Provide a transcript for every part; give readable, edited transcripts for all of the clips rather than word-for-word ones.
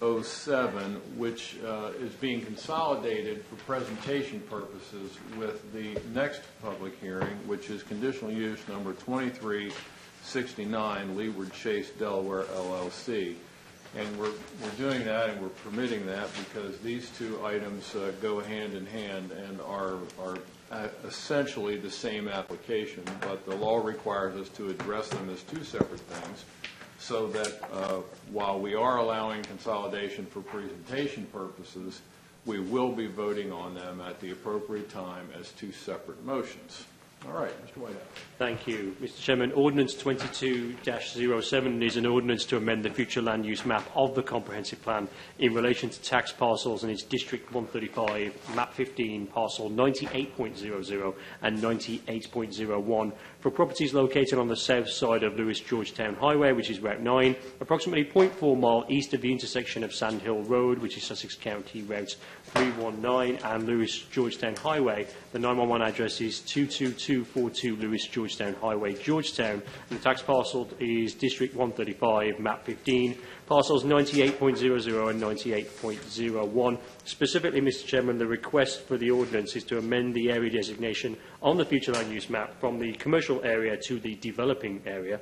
2307, which is being consolidated for presentation purposes with the next public hearing, which is conditional use number 2369, Leeward Chase, Delaware, LLC. And we're doing that and we're permitting that because these two items go hand in hand and are essentially the same application, but the law requires us to address them as two separate things, so that while we are allowing consolidation for presentation purposes, we will be voting on them at the appropriate time as two separate motions. All right, Mr. Whitehouse. Thank you, Mr. Chairman. Ordinance 22-07 is an ordinance to amend the future land use map of the comprehensive plan in relation to tax parcels in its District 135, map 15, parcel 98.00 and 98.01 for properties located on the south side of Lewis Georgetown Highway, which is Route 9, approximately 0.4 mile east of the intersection of Sand Hill Road, which is Sussex County Routes 319 and Lewis Georgetown Highway. The 911 address is 22242 Lewis Georgetown Highway, Georgetown, and the tax parcel is District 135, map 15, parcels 98.00 and 98.01. Specifically, Mr. Chairman, the request for the ordinance is to amend the area designation on the future land use map from the commercial area to the developing area.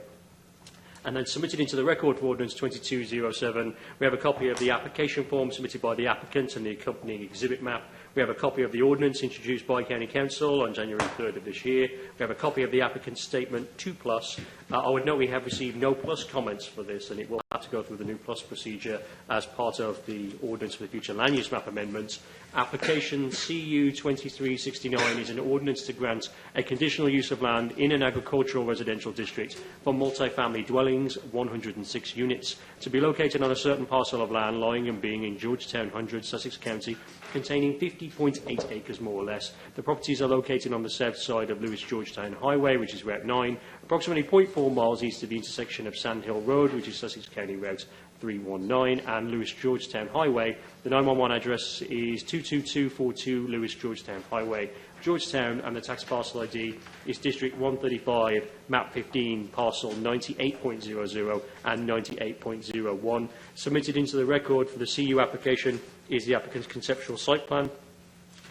And then submitted into the record for Ordinance 2207, we have a copy of the application form submitted by the applicant and the accompanying exhibit map. We have a copy of the ordinance introduced by County Council on January 3rd of this year. We have a copy of the applicant's statement 2+. I would note we have received no plus comments for this, and it will have to go through the new plus procedure as part of the ordinance for the future land use map amendments. Application CU 2369 is an ordinance to grant a conditional use of land in an agricultural residential district for multi-family dwellings, 106 units, to be located on a certain parcel of land lying and being in Georgetown 100, Sussex County, containing 50.8 acres more or less. The properties are located on the south side of Lewis Georgetown Highway, which is Route 9, approximately 0.4 miles east of the intersection of Sand Hill Road, which is Sussex County Route 319, and Lewis Georgetown Highway. The 911 address is 22242 Lewis Georgetown Highway, Georgetown, and the tax parcel ID is District 135, map 15, parcel 98.00 and 98.01. Submitted into the record for the CU application is the applicant's conceptual site plan,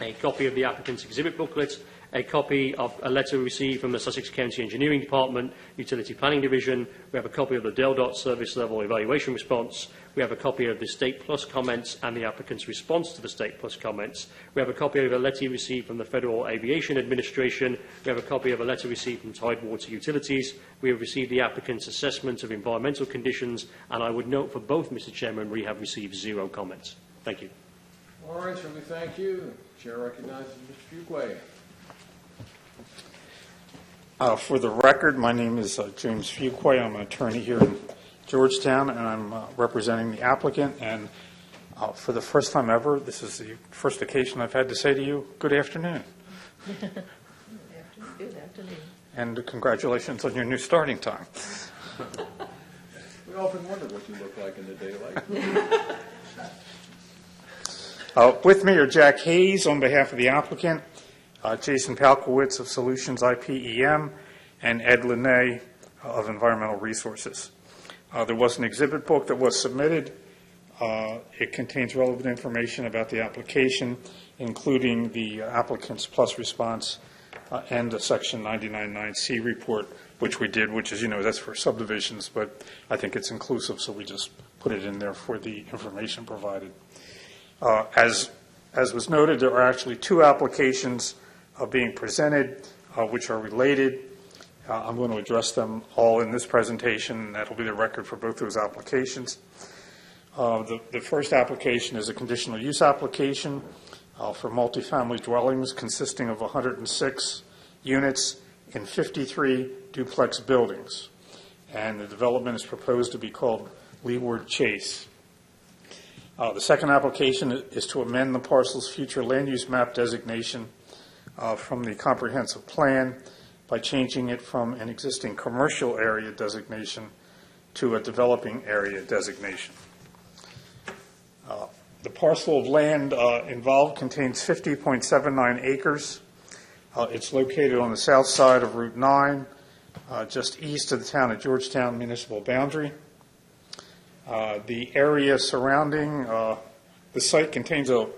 a copy of the applicant's exhibit booklet, a copy of a letter received from the Sussex County Engineering Department, Utility Planning Division. We have a copy of the DELDOT Service Level Evaluation Response. We have a copy of the State Plus comments and the applicant's response to the State Plus comments. We have a copy of a letter received from the Federal Aviation Administration. We have a copy of a letter received from Tidewater Utilities. We have received the applicant's assessment of environmental conditions, and I would note for both, Mr. Chairman, we have received 0 comments. Thank you. All right, sir, we thank you. The chair recognizes Mr. Fuqua. For the record, my name is James Fuqua. I'm an attorney here in Georgetown, and I'm representing the applicant. And for the first time ever, this is the first occasion I've had to say to you, good afternoon. Good afternoon. And congratulations on your new starting time. We often wonder what you look like in the daylight. With me are Jack Hayes on behalf of the applicant, Jason Palkowitz of Solutions IPEM, and Ed Linné of Environmental Resources. There was an exhibit book that was submitted. It contains relevant information about the application, including the applicant's plus response and the Section 99.9C report, which we did, which is, that's for subdivisions, but I think it's inclusive, so we just put it in there for the information provided. As was noted, there are actually 2 applications being presented, which are related. I'm going to address them all in this presentation, and that will be the record for both those applications. The first application is a conditional use application for multifamily dwellings consisting of 106 units in 53 duplex buildings. And the development is proposed to be called Leeward Chase. The second application is to amend the parcel's future land use map designation from the comprehensive plan by changing it from an existing commercial area designation to a developing area designation. The parcel of land involved contains 50.79 acres. It's located on the south side of Route 9, just east of the town of Georgetown municipal boundary. The area surrounding the site contains a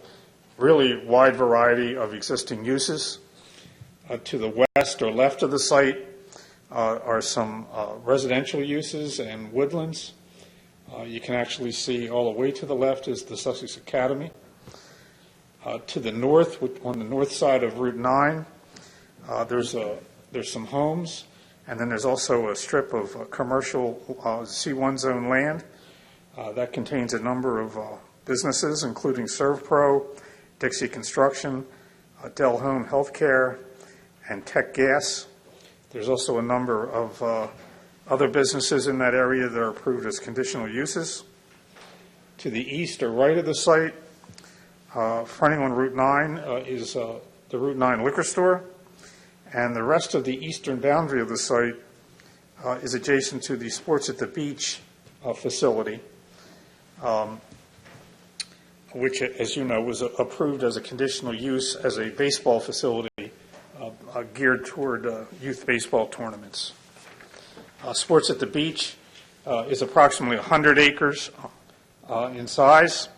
really wide variety of existing uses. To the west or left of the site are some residential uses and woodlands. You can actually see all the way to the left is the Sussex Academy. To the north, on the north side of Route 9, there's some homes, and then there's also a strip of commercial C1 zone land that contains a number of businesses, including ServPro, Dixie Construction, Dell Home Healthcare, and Tech Gas. There's also a number of other businesses in that area that are approved as conditional uses. To the east or right of the site, fronting on Route 9 is the Route 9 liquor store, and the rest of the eastern boundary of the site is adjacent to the Sports at the Beach facility, which, as you know, was approved as a conditional use as a baseball facility geared toward youth baseball tournaments. Sports at the Beach is approximately 100 acres in size.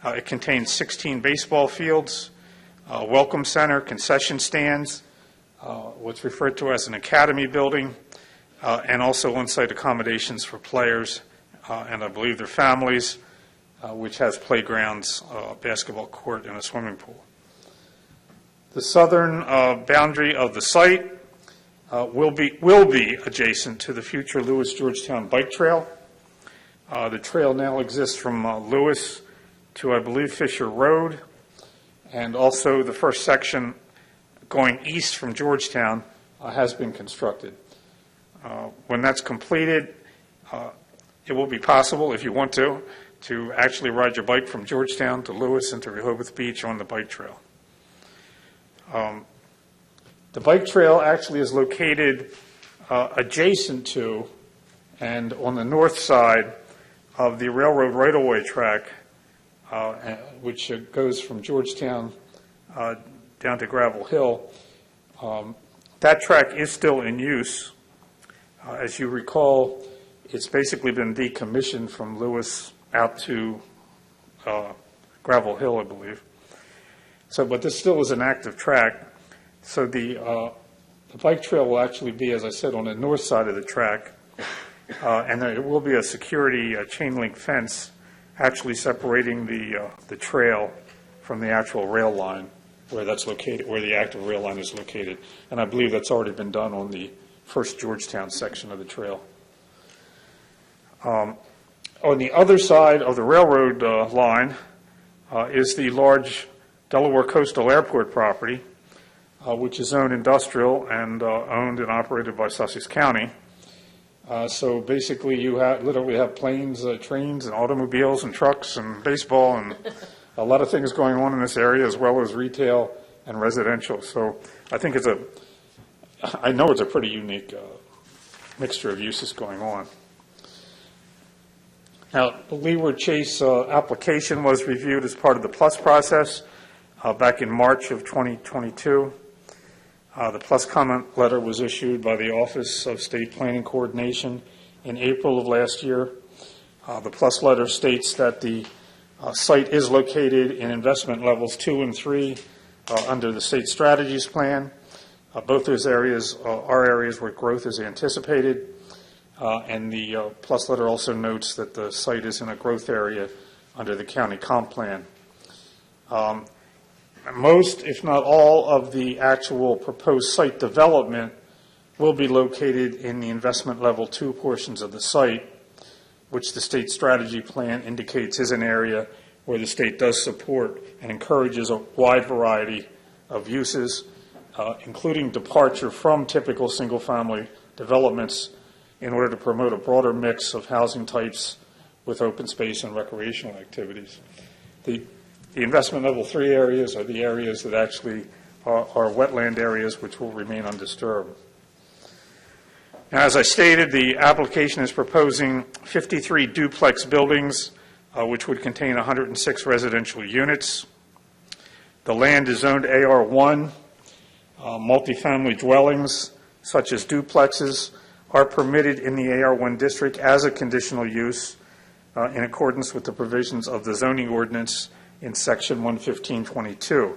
It contains 16 baseball fields, a welcome center, concession stands, what's referred to as an academy building, and also on-site accommodations for players and I believe their families, which has playgrounds, a basketball court, and a swimming pool. The southern boundary of the site will be adjacent to the future Lewis-Georgetown bike trail. The trail now exists from Lewis to, I believe, Fisher Road, and also the first section going east from Georgetown has been constructed. When that's completed, it will be possible, if you want to actually ride your bike from Georgetown to Lewis and to Rehoboth Beach on the bike trail. The bike trail actually is located adjacent to and on the north side of the railroad right-of-way track, which goes from Georgetown down to Gravel Hill. That track is still in use. As you recall, it's basically been decommissioned from Lewis out to Gravel Hill, I believe. But this still is an active track. So the bike trail will actually be, as I said, on the north side of the track, and there will be a security chain link fence actually separating the trail from the actual rail line where that's located, where the active rail line is located. And I believe that's already been done on the first Georgetown section of the trail. On the other side of the railroad line is the large Delaware Coastal Airport property, which is zoned industrial and owned and operated by Sussex County. So basically you literally have planes, trains, and automobiles and trucks and baseball and a lot of things going on in this area, as well as retail and residential. So I think I know it's a pretty unique mixture of uses going on. Now, the Leeward Chase application was reviewed as part of the PLUS process back in March of 2022. The PLUS comment letter was issued by the Office of State Planning Coordination in April of last year. The PLUS letter states that the site is located in investment levels 2 and 3 under the state strategies plan. Both those areas are areas where growth is anticipated. And the PLUS letter also notes that the site is in a growth area under the county comp plan. Most, if not all, of the actual proposed site development will be located in the investment level 2 portions of the site, which the state strategy plan indicates is an area where the state does support and encourages a wide variety of uses, including departure from typical single-family developments in order to promote a broader mix of housing types with open space and recreational activities. The investment level 3 areas are the areas that actually are wetland areas which will remain undisturbed. Now, as I stated, the application is proposing 53 duplex buildings, which would contain 106 residential units. The land is zoned AR1. Multifamily dwellings, such as duplexes, are permitted in the AR1 district as a conditional use, in accordance with the provisions of the zoning ordinance in section 115.22.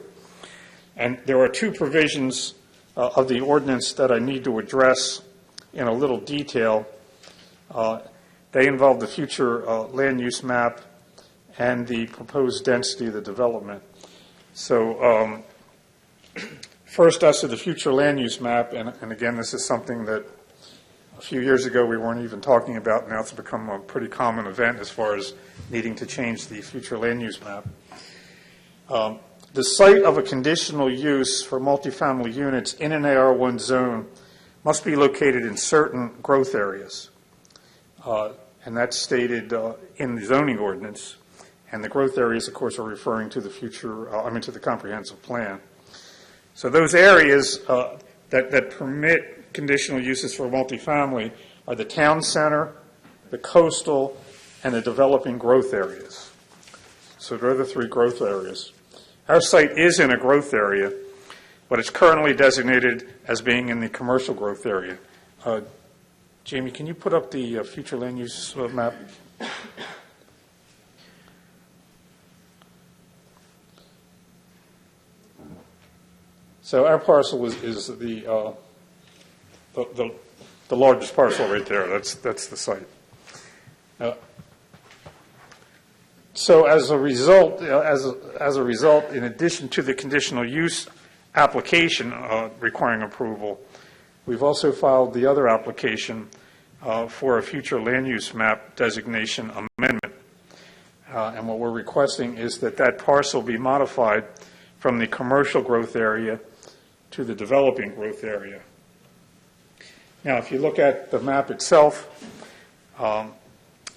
And there are two provisions of the ordinance that I need to address in a little detail. They involve the future land use map and the proposed density of the development. So first, as to the future land use map, and again, this is something that a few years ago we weren't even talking about. Now it's become a pretty common event as far as needing to change the future land use map. The site of a conditional use for multifamily units in an AR1 zone must be located in certain growth areas. And that's stated in the zoning ordinance. And the growth areas, of course, are referring to the to the comprehensive plan. So those areas that permit conditional uses for multifamily are the town center, the coastal, and the developing growth areas. So there are the three growth areas. Our site is in a growth area, but it's currently designated as being in the commercial growth area. Jamie, can you put up the future land use map? So our parcel is the largest parcel right there. That's the site. So as a result, in addition to the conditional use application requiring approval, we've also filed the other application for a future land use map designation amendment. And what we're requesting is that that parcel be modified from the commercial growth area to the developing growth area. Now, if you look at the map itself,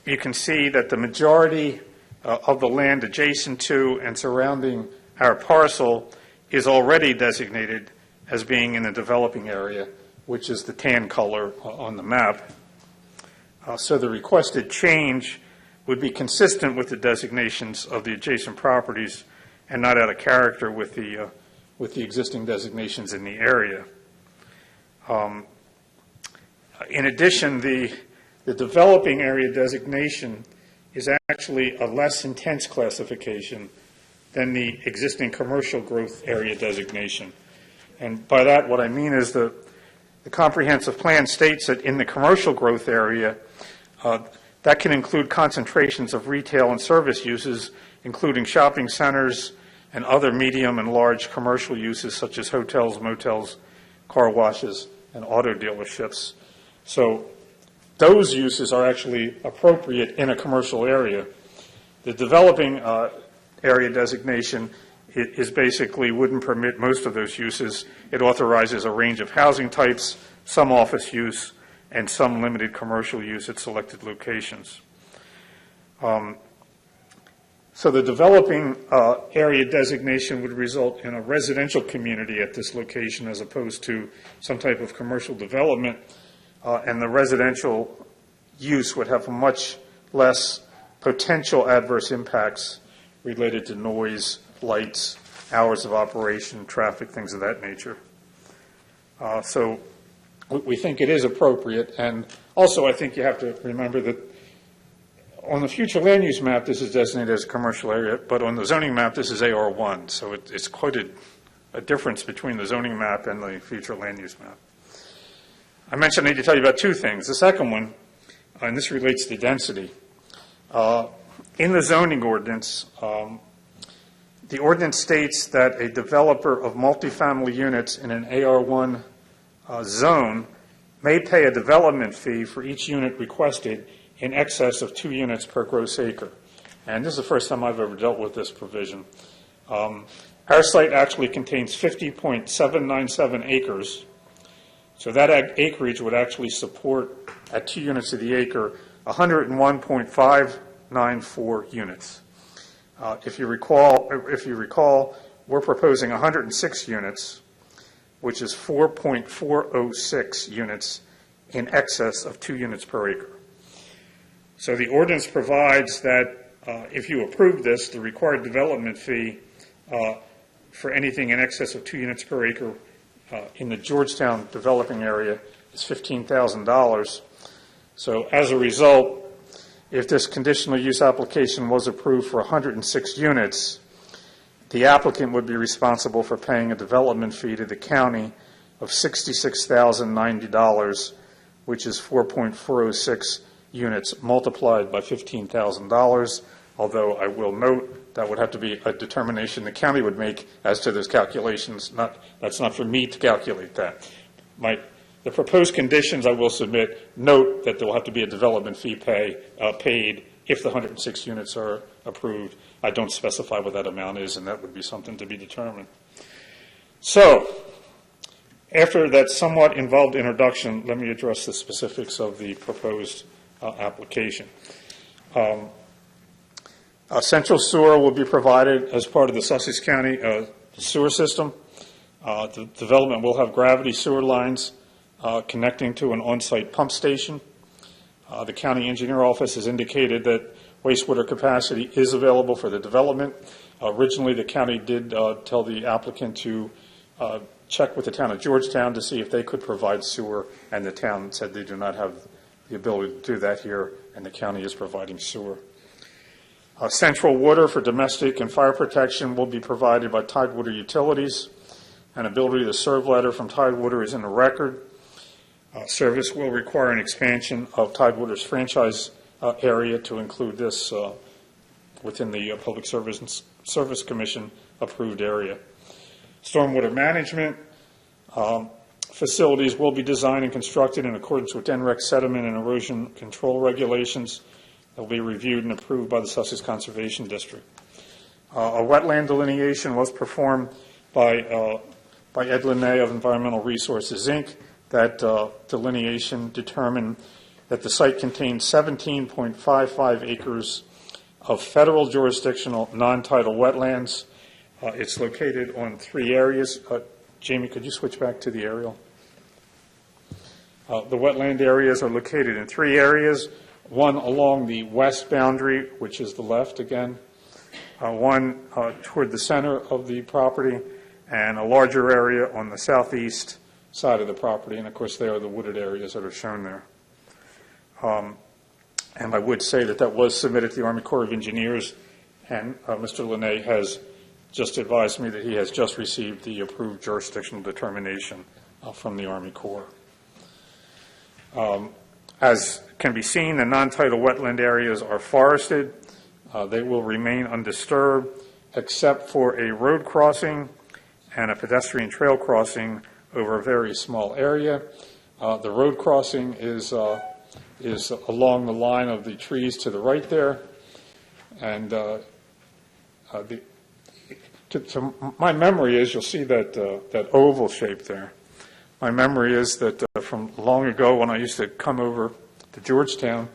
you can see that the majority of the land adjacent to and surrounding our parcel is already designated as being in the developing area, which is the tan color on the map. So the requested change would be consistent with the designations of the adjacent properties and not out of character with the existing designations in the area. In addition, the developing area designation is actually a less intense classification than the existing commercial growth area designation. And by that, what I mean is the comprehensive plan states that in the commercial growth area, that can include concentrations of retail and service uses, including shopping centers and other medium and large commercial uses such as hotels, motels, car washes, and auto dealerships. So those uses are actually appropriate in a commercial area. The developing area designation is basically wouldn't permit most of those uses. It authorizes a range of housing types, some office use, and some limited commercial use at selected locations. So the developing area designation would result in a residential community at this location as opposed to some type of commercial development, and the residential use would have much less potential adverse impacts related to noise, lights, hours of operation, traffic, things of that nature. So we think it is appropriate, and also I think you have to remember that on the future land use map, this is designated as a commercial area, but on the zoning map, this is AR1, so it's quite a difference between the zoning map and the future land use map. I mentioned I need to tell you about two things. The second one, and this relates to density. In the zoning ordinance, the ordinance states that a developer of multifamily units in an AR1 zone may pay a development fee for each unit requested in excess of 2 units per gross acre. And this is the first time I've ever dealt with this provision. Our site actually contains 50.797 acres. So that acreage would actually support, at 2 units of the acre, 101.594 units. If you recall, we're proposing 106 units, which is 4.406 units in excess of 2 units per acre. So the ordinance provides that if you approve this, the required development fee for anything in excess of 2 units per acre in the Georgetown developing area is $15,000. So as a result, if this conditional use application was approved for 106 units, the applicant would be responsible for paying a development fee to the county of $66,090, which is 4.406 units multiplied by $15,000, although I will note that would have to be a determination the county would make as to those calculations. That's not for me to calculate that. The proposed conditions I will submit note that there will have to be a development fee paid if the 106 units are approved. I don't specify what that amount is, and that would be something to be determined. So, after that somewhat involved introduction, let me address the specifics of the proposed application. Central sewer will be provided as part of the Sussex County sewer system. The development will have gravity sewer lines connecting to an on-site pump station. The county engineer office has indicated that wastewater capacity is available for the development. Originally, the county did tell the applicant to check with the town of Georgetown to see if they could provide sewer, and the town said they do not have the ability to do that here, and the county is providing sewer. Central water for domestic and fire protection will be provided by Tidewater Utilities. An ability to serve letter from Tidewater is in the record. Service will require an expansion of Tidewater's franchise area to include this within the Public Service Commission approved area. Stormwater management facilities will be designed and constructed in accordance with NREC sediment and erosion control regulations. They'll be reviewed and approved by the Sussex Conservation District. A wetland delineation was performed by Ed Linné of Environmental Resources, Inc. That delineation determined that the site contains 17.55 acres of federal jurisdictional non-tidal wetlands. It's located on 3 areas. Jamie, could you switch back to the aerial? The wetland areas are located in 3 areas, one along the west boundary, which is the left again, one toward the center of the property, and a larger area on the southeast side of the property, and of course they are the wooded areas that are shown there. And I would say that was submitted to the Army Corps of Engineers, and Mr. Linné has just advised me that he has just received the approved jurisdictional determination from the Army Corps. As can be seen, the non-tidal wetland areas are forested. They will remain undisturbed except for a road crossing and a pedestrian trail crossing over a very small area. The road crossing is along the line of the trees to the right there, and to my memory is, you'll see that oval shape there. My memory is that from long ago when I used to come over to Georgetown,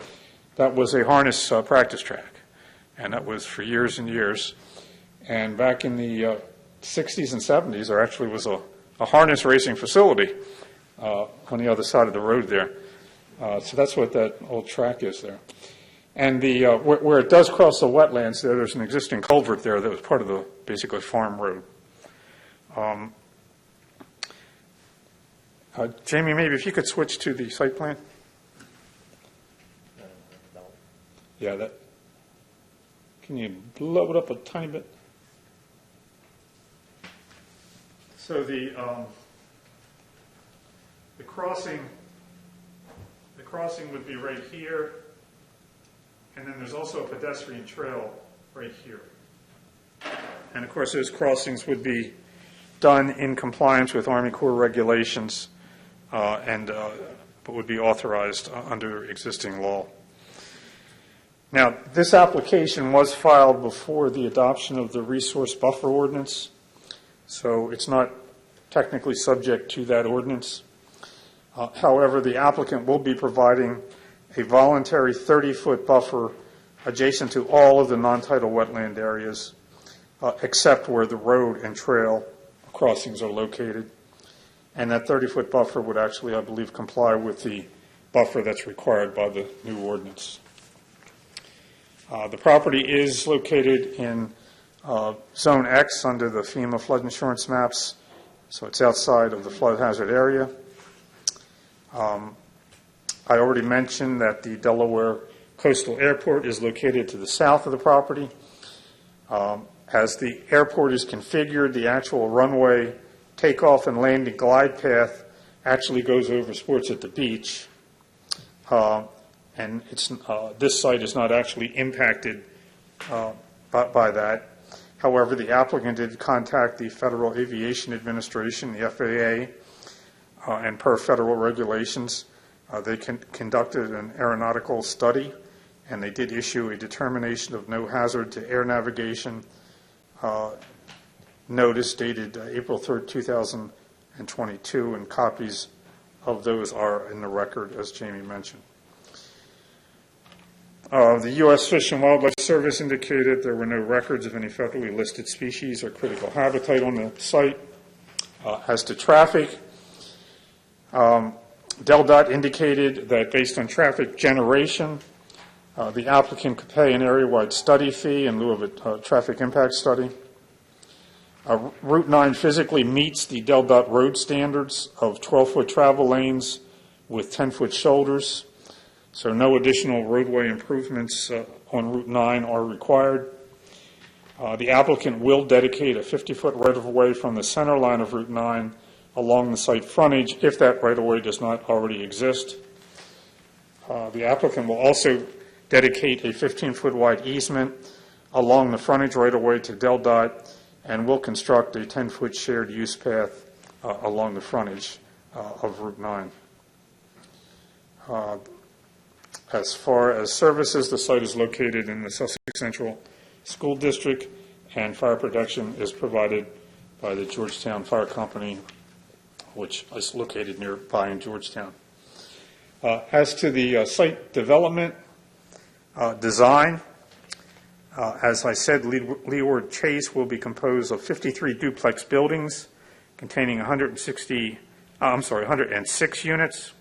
that was a harness practice track, and that was for years and years. And back in the 60s and 70s, there actually was a harness racing facility on the other side of the road there. So that's what that old track is there. And where it does cross the wetlands, there's an existing culvert there that was part of the basically farm road. Jamie, maybe if you could switch to the site plan. Yeah, that. Can you blow it up a tiny bit? So the crossing would be right here, and then there's also a pedestrian trail right here. And of course, those crossings would be done in compliance with Army Corps regulations, but would be authorized under existing law. Now, this application was filed before the adoption of the resource buffer ordinance, so it's not technically subject to that ordinance. However, the applicant will be providing a voluntary 30-foot buffer adjacent to all of the non-tidal wetland areas, except where the road and trail crossings are located. And that 30-foot buffer would actually, I believe, comply with the buffer that's required by the new ordinance. The property is located in Zone X under the FEMA flood insurance maps, so it's outside of the flood hazard area. I already mentioned that the Delaware Coastal Airport is located to the south of the property. As the airport is configured, the actual runway takeoff and landing glide path actually goes over sports at the beach. And this site is not actually impacted by that. However, the applicant did contact the Federal Aviation Administration, the FAA, and per federal regulations, they conducted an aeronautical study, and they did issue a determination of no hazard to air navigation notice dated April 3rd, 2022, and copies of those are in the record, as Jamie mentioned. The U.S. Fish and Wildlife Service indicated there were no records of any federally listed species or critical habitat on the site. As to traffic, DelDOT indicated that based on traffic generation, the applicant could pay an area-wide study fee in lieu of a traffic impact study. Route 9 physically meets the DelDOT road standards of 12-foot travel lanes with 10-foot shoulders, so no additional roadway improvements on Route 9 are required. The applicant will dedicate a 50-foot right-of-way from the center line of Route 9 along the site frontage if that right-of-way does not already exist. The applicant will also dedicate a 15-foot wide easement along the frontage right-of-way to DelDOT and will construct a 10-foot shared use path along the frontage of Route 9. As far as services, the site is located in the Sussex Central School District, and fire protection is provided by the Georgetown Fire Company, which is located nearby in Georgetown. As to the site development design, as I said, Leeward Chase will be composed of 53 duplex buildings containing 106 units.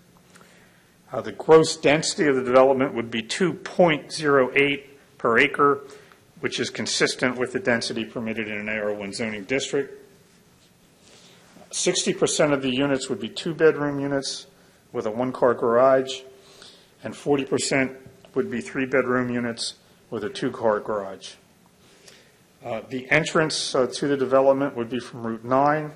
The gross density of the development would be 2.08 per acre, which is consistent with the density permitted in an AR1 zoning district. 60% of the units would be two-bedroom units with a one-car garage, and 40% would be three-bedroom units with a two-car garage. The entrance to the development would be from Route 9.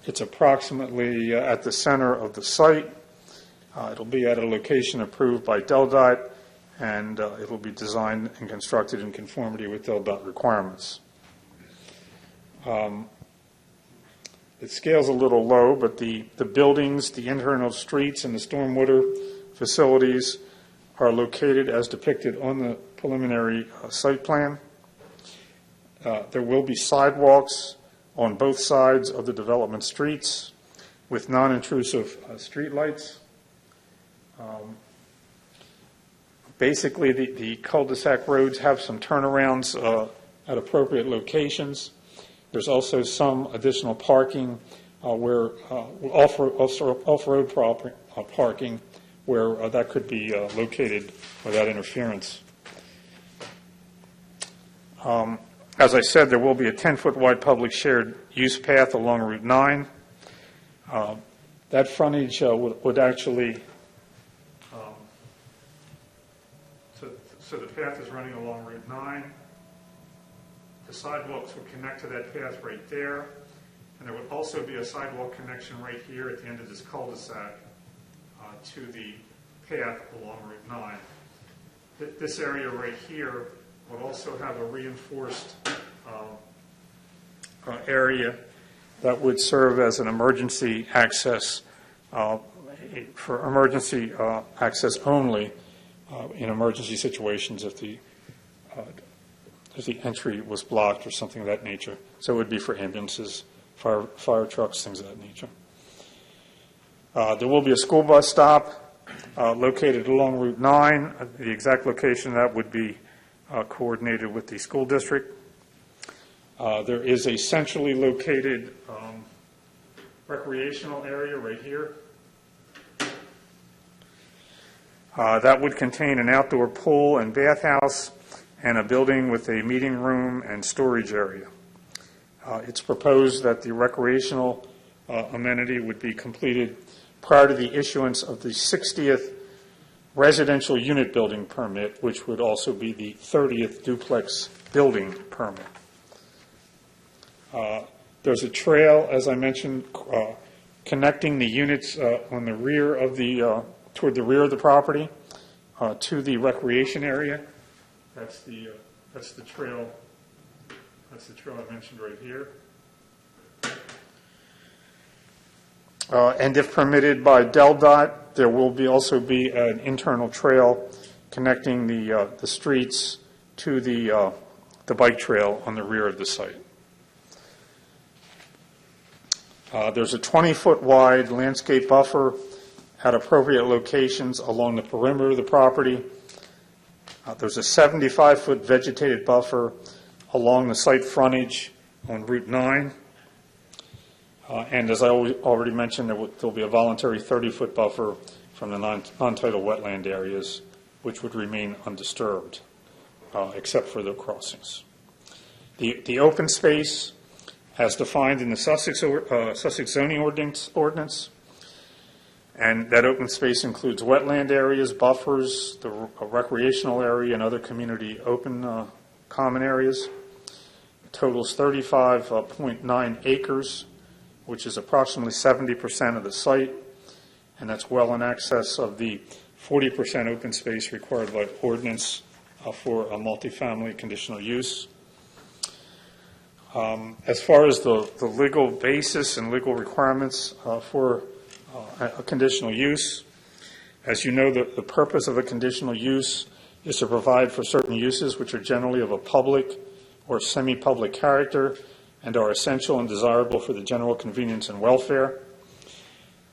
It's approximately at the center of the site. It'll be at a location approved by DelDOT, and it will be designed and constructed in conformity with DelDOT requirements. It scales a little low, but the buildings, the internal streets, and the stormwater facilities are located as depicted on the preliminary site plan. There will be sidewalks on both sides of the development streets with non-intrusive street lights. Basically, the cul-de-sac roads have some turnarounds at appropriate locations. There's also some additional parking where off-road parking where that could be located without interference. As I said, there will be a 10-foot wide public shared use path along Route 9. That frontage would actually, so the path is running along Route 9. The sidewalks would connect to that path right there, and there would also be a sidewalk connection right here at the end of this cul-de-sac to the path along Route 9. This area right here would also have a reinforced area that would serve as an emergency access for emergency access only in emergency situations if the entry was blocked or something of that nature. So it would be for ambulances, fire trucks, things of that nature. There will be a school bus stop located along Route 9. The exact location of that would be coordinated with the school district. There is a centrally located recreational area right here. That would contain an outdoor pool and bathhouse and a building with a meeting room and storage area. It's proposed that the recreational amenity would be completed prior to the issuance of the 60th residential unit building permit, which would also be the 30th duplex building permit. There's a trail, as I mentioned, connecting the units on the rear of the, toward the rear of the property to the recreation area. That's the trail. That's the trail I mentioned right here. And if permitted by DelDOT, there will also be an internal trail connecting the streets to the bike trail on the rear of the site. There's a 20-foot wide landscape buffer at appropriate locations along the perimeter of the property. There's a 75-foot vegetated buffer along the site frontage on Route 9. And as I already mentioned, there'll be a voluntary 30-foot buffer from the non-tidal wetland areas, which would remain undisturbed, except for the crossings. The open space, as defined in the Sussex zoning ordinance, and that open space includes wetland areas, buffers, the recreational area, and other community open common areas. It totals 35.9 acres, which is approximately 70% of the site, and that's well in excess of the 40% open space required by ordinance for a multifamily conditional use. As far as the legal basis and legal requirements for a conditional use, as you know, the purpose of a conditional use is to provide for certain uses which are generally of a public or semi-public character and are essential and desirable for the general convenience and welfare.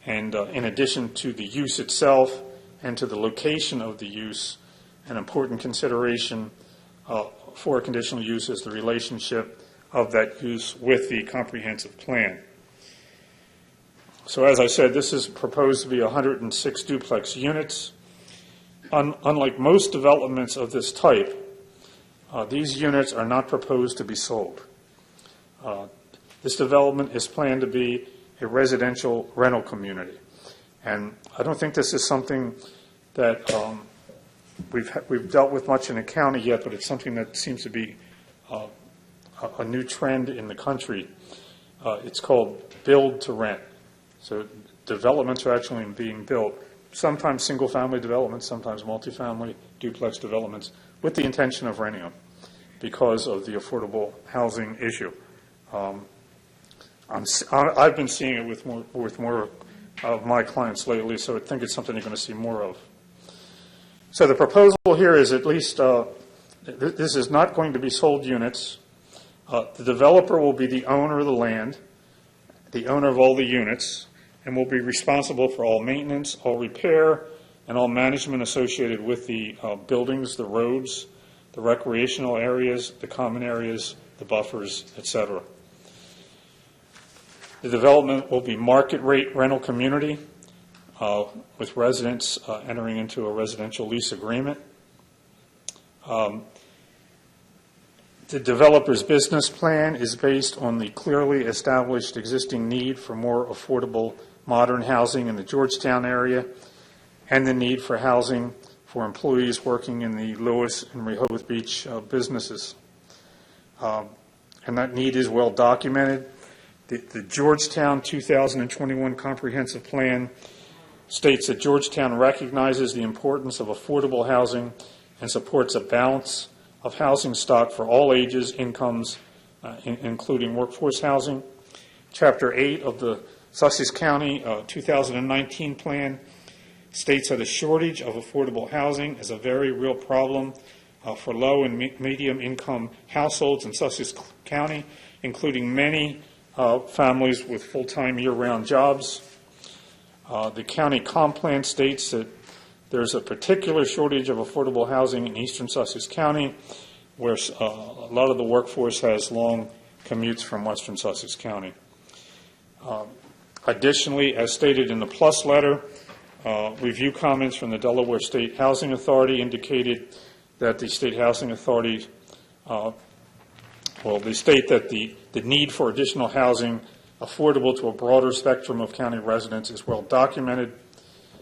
And in addition to the use itself and to the location of the use, an important consideration for a conditional use is the relationship of that use with the comprehensive plan. So as I said, this is proposed to be 106 duplex units. Unlike most developments of this type, these units are not proposed to be sold. This development is planned to be a residential rental community. And I don't think this is something that we've dealt with much in the county yet, but it's something that seems to be a new trend in the country. It's called build to rent. So developments are actually being built, sometimes single-family developments, sometimes multifamily duplex developments, with the intention of renting them because of the affordable housing issue. I've been seeing it with more of my clients lately, so I think it's something you're going to see more of. So the proposal here is at least, this is not going to be sold units. The developer will be the owner of the land, the owner of all the units, and will be responsible for all maintenance, all repair, and all management associated with the buildings, the roads, the recreational areas, the common areas, the buffers, etc. The development will be market rate rental community with residents entering into a residential lease agreement. The developer's business plan is based on the clearly established existing need for more affordable modern housing in the Georgetown area and the need for housing for employees working in the Lewis and Rehoboth Beach businesses. And that need is well documented. The Georgetown 2021 Comprehensive Plan states that Georgetown recognizes the importance of affordable housing and supports a balance of housing stock for all ages, incomes, including workforce housing. Chapter 8 of the Sussex County 2019 plan states that a shortage of affordable housing is a very real problem for low and medium income households in Sussex County, including many families with full-time year-round jobs. The county comp plan states that there's a particular shortage of affordable housing in eastern Sussex County, where a lot of the workforce has long commutes from western Sussex County. Additionally, as stated in the PLUS letter, review comments from the Delaware State Housing Authority indicated that the State Housing Authority, they state that the need for additional housing affordable to a broader spectrum of county residents is well documented.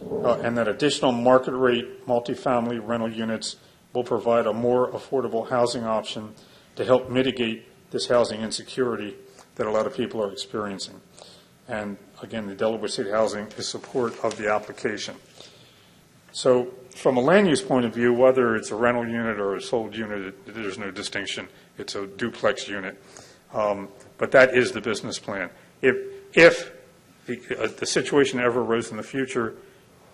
and that additional market rate multifamily rental units will provide a more affordable housing option to help mitigate this housing insecurity that a lot of people are experiencing. And again, the Delaware City Housing is support of the application. So from a land use point of view, whether it's a rental unit or a sold unit, there's no distinction. It's a duplex unit. But that is the business plan. If the situation ever arose in the future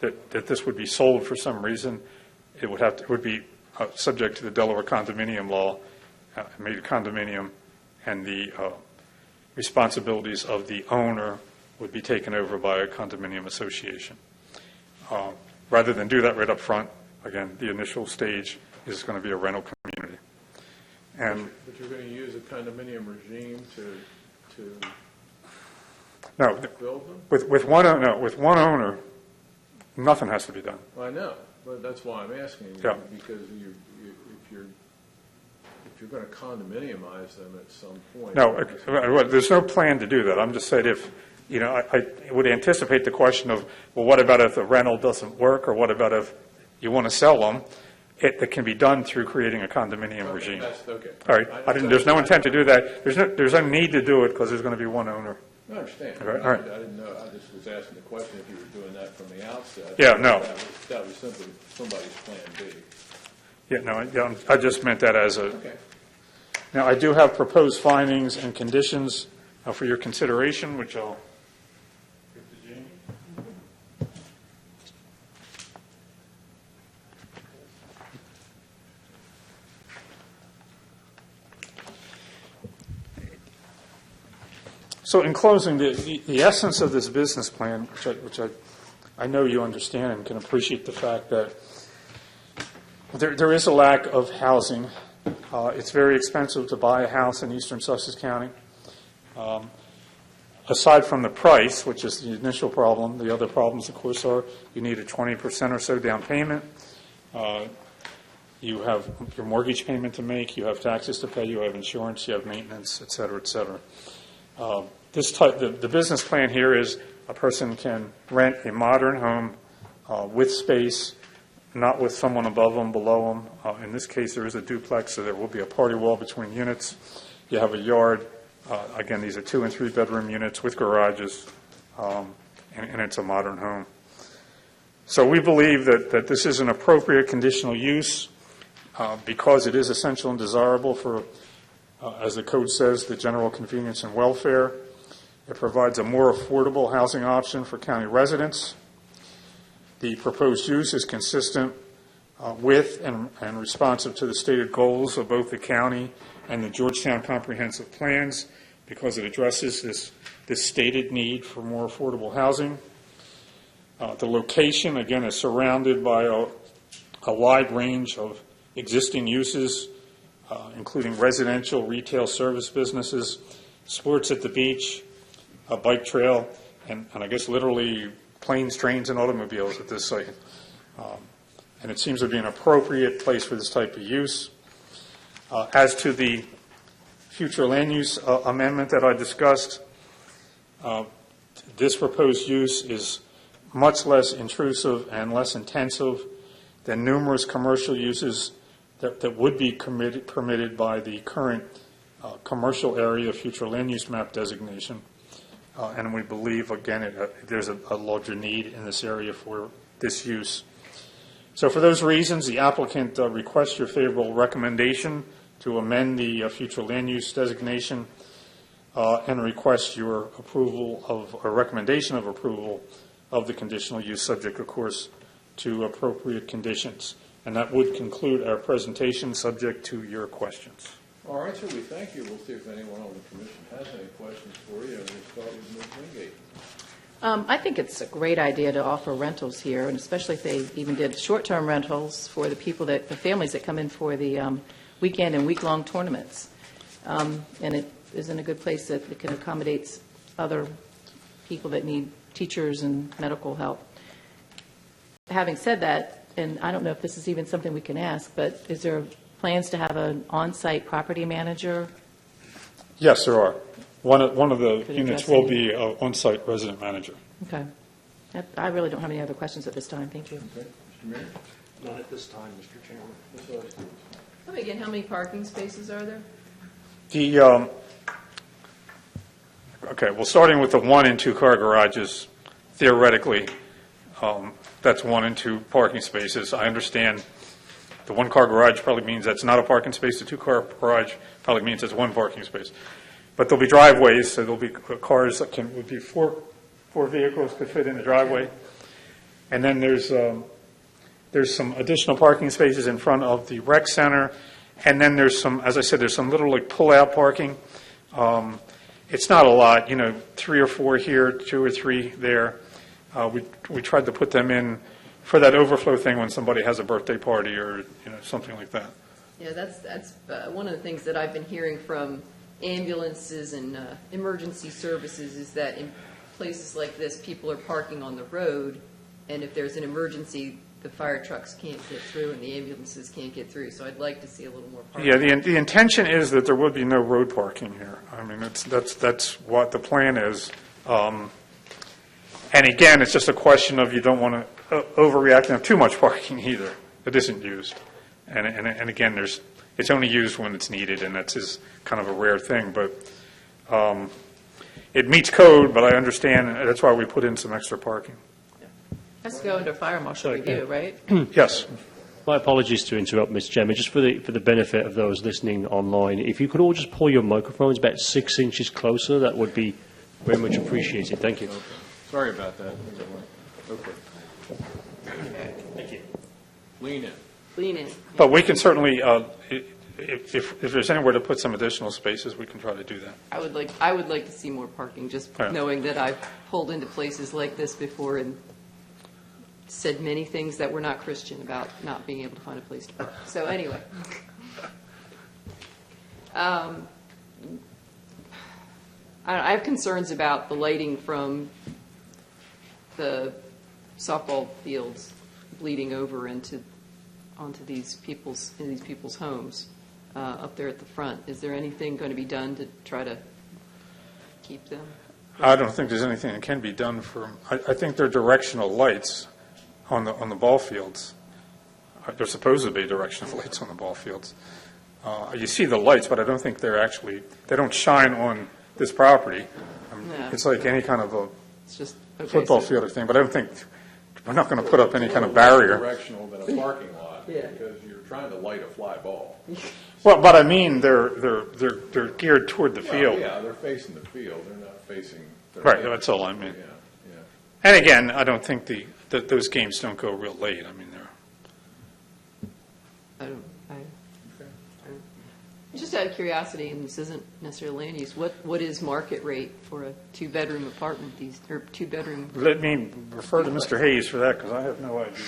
that this would be sold for some reason, it would be subject to the Delaware condominium law, made a condominium, and the responsibilities of the owner would be taken over by a condominium association. Rather than do that right up front, again, the initial stage is going to be a rental community. And but you're going to use a condominium regime to no, build them? with one owner, nothing has to be done. Well, I know, but that's why I'm asking you, Yeah. because if you're going to condominiumize them at some point. No, there's no plan to do that. I'm just saying if, I would anticipate the question of, well, what about if the rental doesn't work, or what about if you want to sell them? It can be done through creating a condominium regime. That's okay. All right. There's no intent to do that. There's no need to do it because there's going to be one owner. I understand. All right. I didn't know. I just was asking the question if you were doing that from the outset. Yeah, no. That was simply somebody's plan B. Yeah, no, I just meant that as a. Okay. Now, I do have proposed findings and conditions for your consideration, which I'll give to Jamie. So in closing, the essence of this business plan, which I know you understand and can appreciate the fact that there is a lack of housing. It's very expensive to buy a house in eastern Sussex County. Aside from the price, which is the initial problem, the other problems, of course, are you need a 20% or so down payment. You have your mortgage payment to make. You have taxes to pay. You have insurance. You have maintenance, et cetera, et cetera. The business plan here is a person can rent a modern home with space, not with someone above them, below them. In this case, there is a duplex, so there will be a party wall between units. You have a yard. Again, these are 2- and 3-bedroom units with garages, and it's a modern home. So we believe that this is an appropriate conditional use because it is essential and desirable for, as the code says, the general convenience and welfare. It provides a more affordable housing option for county residents. The proposed use is consistent with and responsive to the stated goals of both the county and the Georgetown comprehensive plans because it addresses this stated need for more affordable housing. The location, again, is surrounded by a wide range of existing uses, including residential, retail, service businesses, sports at the beach, a bike trail, and I guess literally planes, trains, and automobiles at this site. And it seems to be an appropriate place for this type of use. As to the future land use amendment that I discussed, this proposed use is much less intrusive and less intensive than numerous commercial uses that would be permitted by the current commercial area future land use map designation. And we believe, again, there's a larger need in this area for this use. So for those reasons, the applicant requests your favorable recommendation to amend the future land use designation and request your approval of, or recommendation of approval of the conditional use subject, of course, to appropriate conditions. And that would conclude our presentation subject to your questions. All right, sir, we thank you. We'll see if anyone on the commission has any questions for you. We'll start with Ms. Wingate. I think it's a great idea to offer rentals here, and especially if they even did short-term rentals for the families that come in for the weekend and week-long tournaments. And it is in a good place that it can accommodate other people that need teachers and medical help. Having said that, and I don't know if this is even something we can ask, but is there plans to have an on-site property manager? Yes, there are. One of the Could units address will any- be an on-site resident manager. Okay. I really don't have any other questions at this time. Thank you. Okay, Mr. Mayor? Not at this time, Mr. Chairman. Ms. Oster? Tell me again, how many parking spaces are there? Okay, well, starting with the 1 and 2 car garages, theoretically, that's 1 and 2 parking spaces. I understand the 1 car garage probably means that's not a parking space. The 2 car garage probably means it's 1 parking space. But there'll be driveways, so there'll be cars that would be 4 vehicles could fit in the driveway. And then there's some additional parking spaces in front of the rec center. And then there's some, as I said, there's some little like pull-out parking. It's not a lot, 3 or 4 here, 2 or 3 there. We tried to put them in for that overflow thing when somebody has a birthday party or, something like that. Yeah, that's one of the things that I've been hearing from ambulances and emergency services is that in places like this, people are parking on the road, and if there's an emergency, the fire trucks can't get through and the ambulances can't get through. So I'd like to see a little more parking. Yeah, the intention is that there would be no road parking here. I mean, that's what the plan is. And again, it's just a question of you don't want to overreact and have too much parking either that isn't used. And again, it's only used when it's needed, and that's kind of a rare thing. But it meets code, but I understand, and that's why we put in some extra parking. Has to go under fire marshal review, right? Yes. My apologies to interrupt, Mr. Chairman. Just for the benefit of those listening online, if you could all just pull your microphones about 6 inches closer, that would be very much appreciated. Thank you. Okay. Sorry about that. Okay. Thank you. Lean in. Lean in. But we can certainly, if there's anywhere to put some additional spaces, we can try to do that. I would like to see more parking, just Yeah. knowing that I've pulled into places like this before and said many things that were not Christian about not being able to find a place to park. So anyway. I have concerns about the lighting from the softball fields bleeding over onto these people's homes up there at the front. Is there anything going to be done to try to keep them? I don't think there's anything that can be done I think they're directional lights on the ball fields. They're supposed to be directional lights on the ball fields. You see the lights, but I don't think they don't shine on this property. No. It's like any kind of a It's just okay, football so- field or thing, but I don't think, we're not going to put up any kind of barrier. Directional than a parking lot, Yeah. because you're trying to light a fly ball. Well, but I mean, they're geared toward the Well, field. yeah, they're facing the field, they're not facing. Right, that's all I mean. Yeah, yeah. And again, I don't think that those games don't go real late. I mean, Just out of curiosity, and this isn't necessarily land use, what is market rate for a 2-bedroom apartment, or 2-bedroom? let me refer to Mr. Hayes for that, because I have no idea.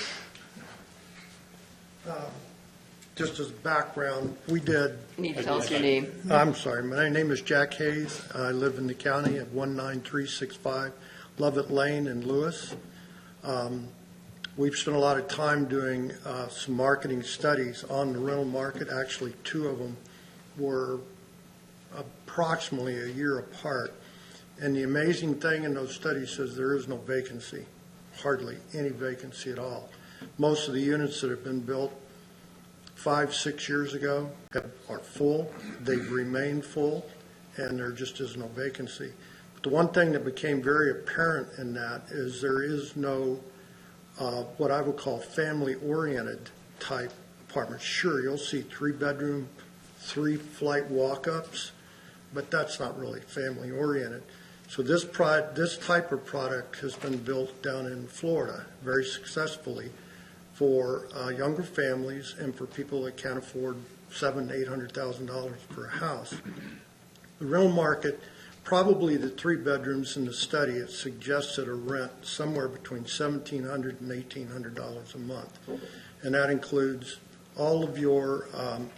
Just as background, we did, You need to tell us your name. I'm sorry, my name is Jack Hayes. I live in the county at 19365 Lovett Lane in Lewis. We've spent a lot of time doing some marketing studies on the rental market. Actually, 2 of them were approximately a year apart. And the amazing thing in those studies is there is no vacancy, hardly any vacancy at all. Most of the units that have been built 5-6 years ago are full. They've remained full, and there just is no vacancy. But the one thing that became very apparent in that is there is no what I would call family-oriented type apartments. Sure, you'll see 3-bedroom, 3-flight walk-ups, but that's not really family-oriented. So this type of product has been built down in Florida very successfully for younger families and for people that can't afford $700,000 to $800,000 for a house. The rental market, probably the 3 bedrooms in the study, it suggested a rent somewhere between $1,700 and $1,800 a month, and that includes all of your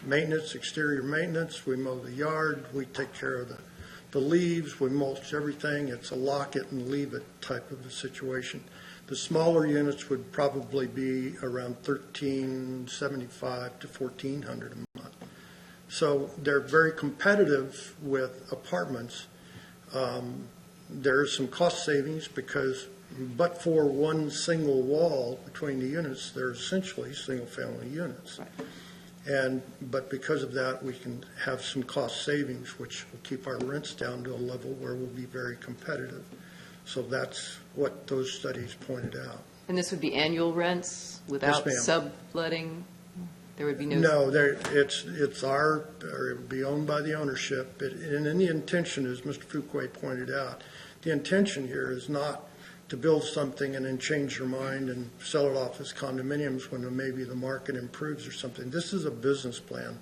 maintenance, exterior maintenance. We mow the yard, we take care of the leaves, we mulch everything. It's a lock it and leave it type of a situation. The smaller units would probably be around $1,375 to $1,400 a month. So they're very competitive with apartments. There's some cost savings because but for one single wall between the units, they're essentially single-family units. But because of that, we can have some cost savings, which will keep our rents down to a level where we'll be very competitive. So that's what those studies pointed out. And this would be annual rents without ma'am. subletting? There would be no... No, it's or it would be owned by the ownership. And then the intention, as Mr. Fuqua pointed out, the intention here is not to build something and then change your mind and sell it off as condominiums when maybe the market improves or something. This is a business plan.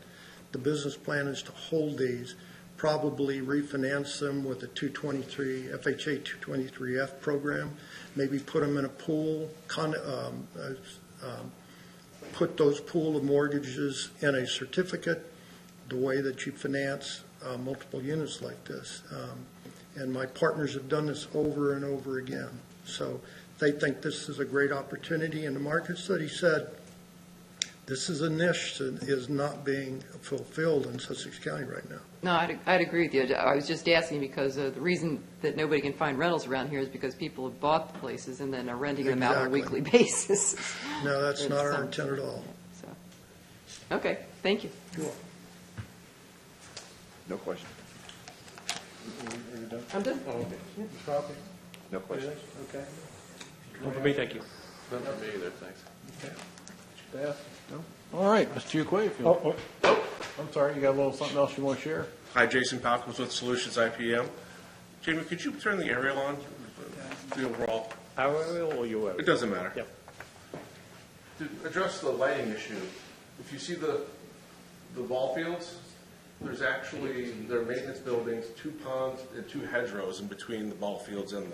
The business plan is to hold these, probably refinance them with a 223, FHA 223F program, maybe put them in a pool, put those pool of mortgages in a certificate, the way that you finance multiple units like this. And my partners have done this over and over again. So they think this is a great opportunity. And the market study said this is a niche that is not being fulfilled in Sussex County right now. No, I'd agree with you. I was just asking because the reason that nobody can find rentals around here is because people have bought the places and then are renting them out on a Exactly. weekly basis. No, that's not our intent at all. So, okay, thank you. You're welcome. No question. I'm done. No question. Okay. Not for me, thank you. Not for me either, thanks. Staff? No? All right, Mr. Fuqua, if you... I'm sorry, you got a little something else you want to share? Hi, Jason Palkos with Solutions IPM. Jamie, could you turn the aerial on, the overall? Our aerial or your It aerial? doesn't matter. Yep. To address the lighting issue, if you see the ball fields, there's actually, there are maintenance buildings, 2 ponds, and 2 hedgerows in between the ball fields and